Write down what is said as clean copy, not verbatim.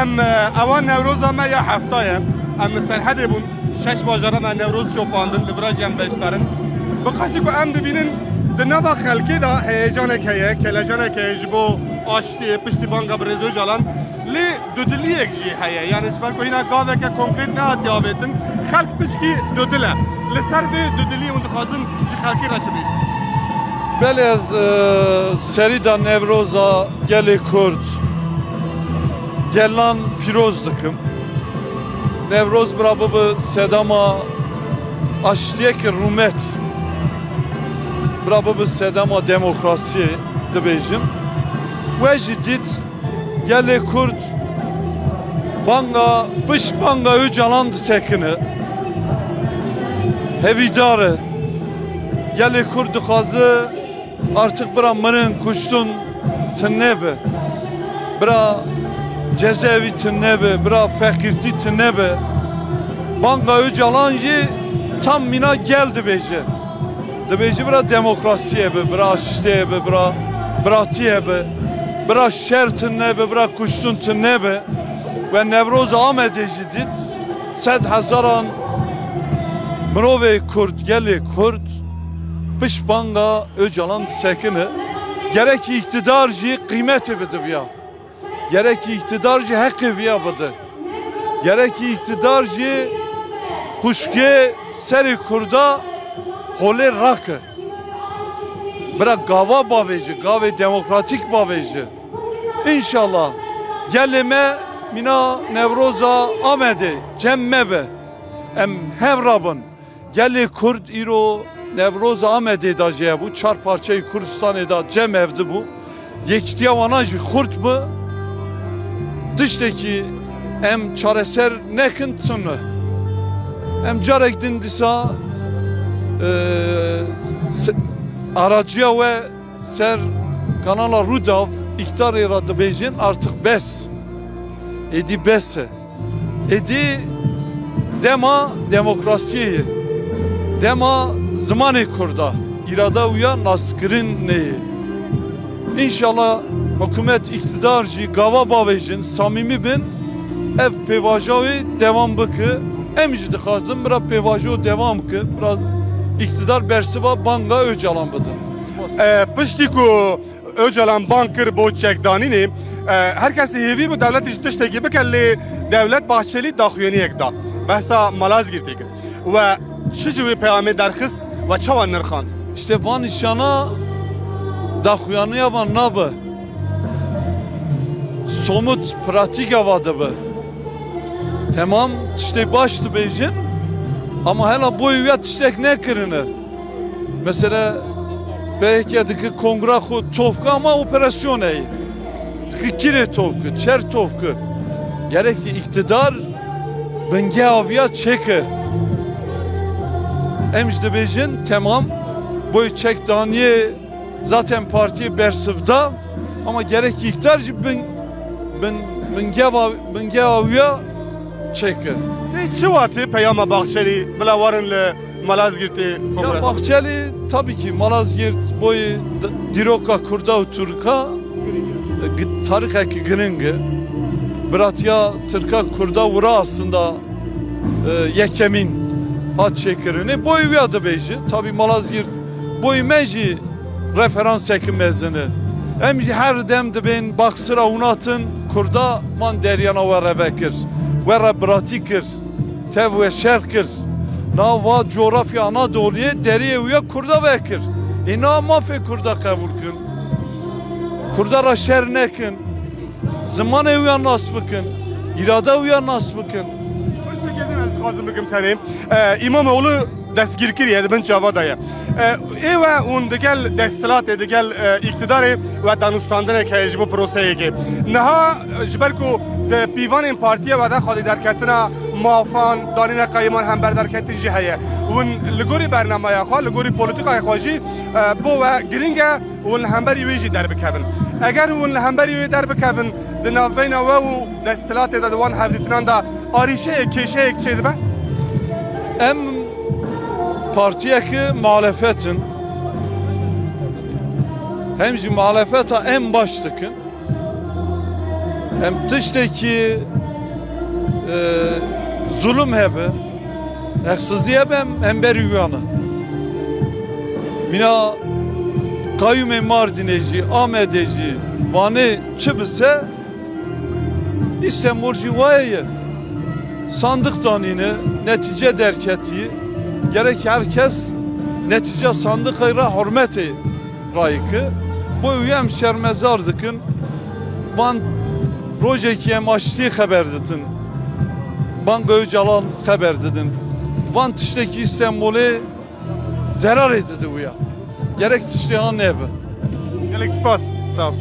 ام اوان نوروز ما یا هفتایم ام سرحد بون 6 باجرا ما نوروز شوپاندن دبراج ام بشتارن بخاطر کو ام دبینن دنوا خلکی دا هیجان که کلاجان که جبو آشتی پشتی بانگا برزو جالان لی دودلی یک جی هیه یعنی سپر کو اینا گاوه که کنکریت نه اتیاوتن خلق پشکی دودله لسر به دودلی اون دخوازن جی خلکی را چه بیش بله از سری دا نوروزا گلی کرد گلان پیروز دکم نوروز برابو به سداما اشتیه که رومت برابو به سداما دموکراسی دبیجم و جدید گلی کرد بانگا بش بانگا او جلان سکنه هویداره گلی کرد خوازه artık bura mırın kuştun tınebe bura cezaevi tınebe bura fakirti tınebe banga öcalanji tam mina geldi beje de beje bura demokrasiye be bura işte be bura bratiye be bura şer tınebe bura kuştun tınebe ve Nevroz Ahmet ejidit 100,000 mrove kurd geli kurd Pişbanga Öcalan sekini gerek iktidarcı kıymeti bidir ya. Gerek iktidarcı hakkı ya bidir. Gerek iktidarcı kuşke seri kurda hole rakı. Bırak gava baveci, gave demokratik baveci. İnşallah gelime mina Nevroza Ahmet'e cemmebe em hevrabın geli kurd iro Nevroz Ahmet'e da bu çar parçayı Kürdistan'e da cem evdi bu. Yektiya vanajı kurt bu. Dıştaki em çareser nekin tını. Em carek dindisa aracıya ve ser kanala Rudav iktidar eradı bejin artık bes. Edi bese. Edi dema demokrasiyi. Dema zamanı kurda irada uya naskırın neyi İnşallah hükümet iktidarcı gava bavejin samimi bin ev pevajavi devam bıkı emcidi khazım bira pevajo devam kı bira iktidar bersiva banga Öcalan bıdı pişti ku Öcalan bankır bo çekdanini herkesi hevi bu devlet işte gibi kelli devlet Bahçeli daxuyeni ekda behsa Malazgirt'teki ve çiçeği peyami derkhist ve çavan nırkhand. İşte van işana daxuyanı yavan nabı. Somut pratik avadı bu. Tamam işte baştı bejin ama hala bu üyet işte ne kırını. Mesela belki diki kongre xu tofka ama operasyon eyi. Diki kire tofku, çer tofku. Gerekli iktidar benge avya çeki. Emjde bejin tamam boy çek daniye zaten parti bersivda ama gerek iktidarcı ben gavya çeki. Te çuvatı peyama Bahçeli bila varın Malazgirt'i kongre. Bahçeli tabii ki Malazgirt boy diroka kurda Türka tarih ki gringe Bratya Türka kurda vura aslında yekemin hat çekirini boy viyadı beyci tabi Malazgirt boy meci referans ekimezini emci her demde ben baksıra unatın kurda man deryana ve revekir ve rebratikir tev ve şerkir na va coğrafya Anadolu'ya deriye uya kurda vekir ina mafe kurda kabul kın kurda ra şer nekin zaman uya nasbıkın irada uya nasbıkın Xazım bikim tanıyım. İmamoğlu destgir kiriye ben çavadaya. Eva un digel destilat digel iktidarı ve danustandına ki bu proseye ki. Naha jberku de pivanın partiye ve de xadi derketine mafan danine kayman hem berderketin ciheye. Un ligori bernamaya xal ligori politikaya xaji bu ve gringe un hemberi veji derbikevin. Eğer un hemberi ve derbikevin dinavbeyna ve destilat de duan hevditinan da arişe keşe ekçeydi be. Em partiye ki muhalefetin hem muhalefeta en baştıkın Hem tişteki zulüm hebe, haksızlığı hebe hem beri uyanı. Mina kayyum Mardineci, Ahmedeci, Van'ı çıbıse İstanbul'cu vayı sandık tanını netice derketi gerek herkes netice sandık ayra hürmeti rayıkı bu üyem şermezardıkın van rojeki em açtığı haber dedin van Göcalan haber dedin van tişteki İstanbul'u zarar edildi bu ya gerek tişteğin ne be Gelek spas. Sağ ol.